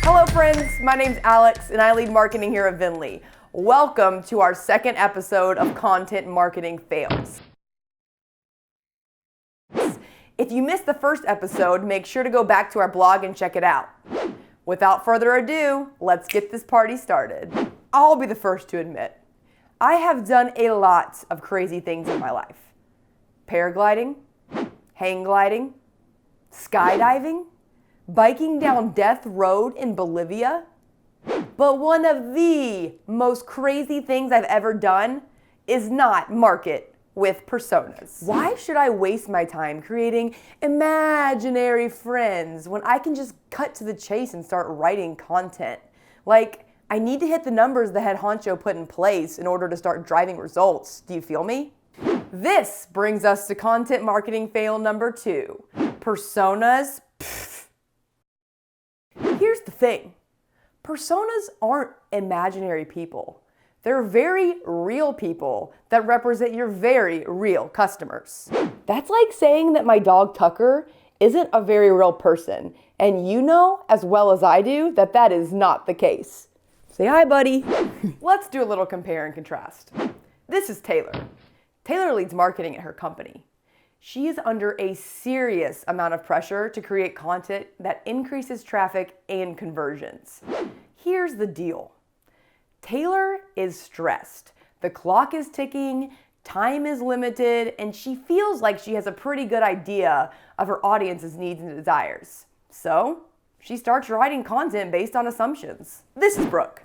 Hello friends, my name's Alex and I lead marketing here at Vinley. Welcome to our second episode of Content Marketing Fails. If you missed the first episode, make sure to go back to our blog and check it out. Without further ado, let's get this party started. I'll be the first to admit, I have done a lot of crazy things in my life. Paragliding, hang gliding, skydiving, biking down Death Road in Bolivia. But one of the most crazy things I've ever done is not market with personas. Why should I waste my time creating imaginary friends when I can just cut to the chase and start writing content? Like, I need to hit the numbers the head honcho put in place in order to start driving results. Do you feel me? This brings us to content marketing fail number 2. Personas. Pfft. Here's the thing. Personas aren't imaginary people. They're very real people that represent your very real customers. That's like saying that my dog Tucker isn't a very real person, and you know as well as I do that that is not the case. Say hi, buddy. Let's do a little compare and contrast. This is Taylor. Taylor leads marketing at her company. She is under a serious amount of pressure to create content that increases traffic and conversions. Here's the deal. Taylor is stressed. The clock is ticking, time is limited, and she feels like she has a pretty good idea of her audience's needs and desires. So, she starts writing content based on assumptions. This is Brooke.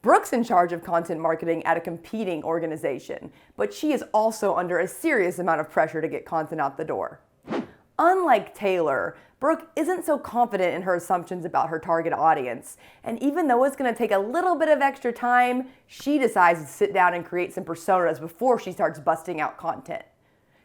Brooke's in charge of content marketing at a competing organization, but she is also under a serious amount of pressure to get content out the door. Unlike Taylor, Brooke isn't so confident in her assumptions about her target audience, and even though it's going to take a little bit of extra time, she decides to sit down and create some personas before she starts busting out content.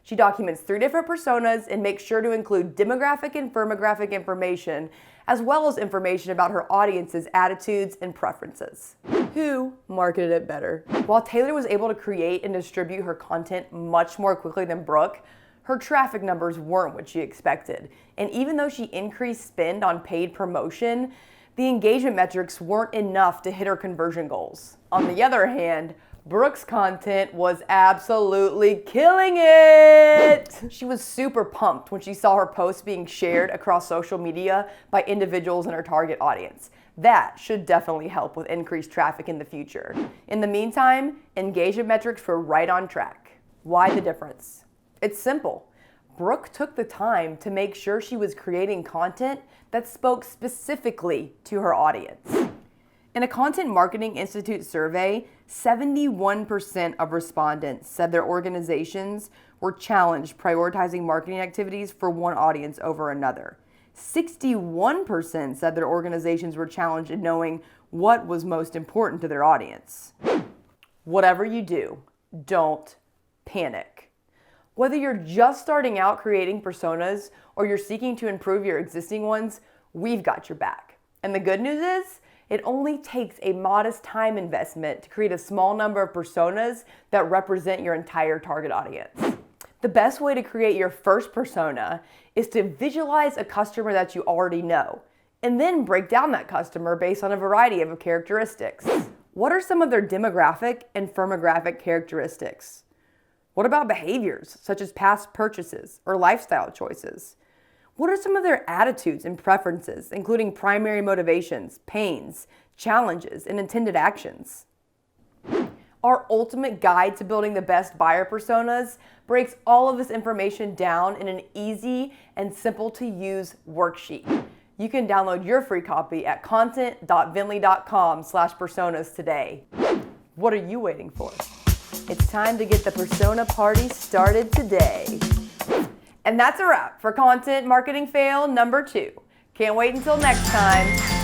She documents 3 different personas and makes sure to include demographic and firmographic information, as well as information about her audience's attitudes and preferences. Who marketed it better? While Taylor was able to create and distribute her content much more quickly than Brooke, her traffic numbers weren't what she expected. And even though she increased spend on paid promotion, the engagement metrics weren't enough to hit her conversion goals. On the other hand, Brooke's content was absolutely killing it! She was super pumped when she saw her posts being shared across social media by individuals in her target audience. That should definitely help with increased traffic in the future. In the meantime, engagement metrics were right on track. Why the difference? It's simple. Brooke took the time to make sure she was creating content that spoke specifically to her audience. In a Content Marketing Institute survey, 71% of respondents said their organizations were challenged prioritizing marketing activities for one audience over another. 61% said their organizations were challenged in knowing what was most important to their audience. Whatever you do, don't panic. Whether you're just starting out creating personas or you're seeking to improve your existing ones, we've got your back. And the good news is, it only takes a modest time investment to create a small number of personas that represent your entire target audience. The best way to create your first persona is to visualize a customer that you already know, and then break down that customer based on a variety of characteristics. What are some of their demographic and firmographic characteristics? What about behaviors, such as past purchases or lifestyle choices? What are some of their attitudes and preferences, including primary motivations, pains, challenges, and intended actions? Our ultimate guide to building the best buyer personas breaks all of this information down in an easy and simple to use worksheet. You can download your free copy at content.vinley.com/personas today. What are you waiting for? It's time to get the persona party started today. And that's a wrap for Content Marketing Fail number 2. Can't wait until next time.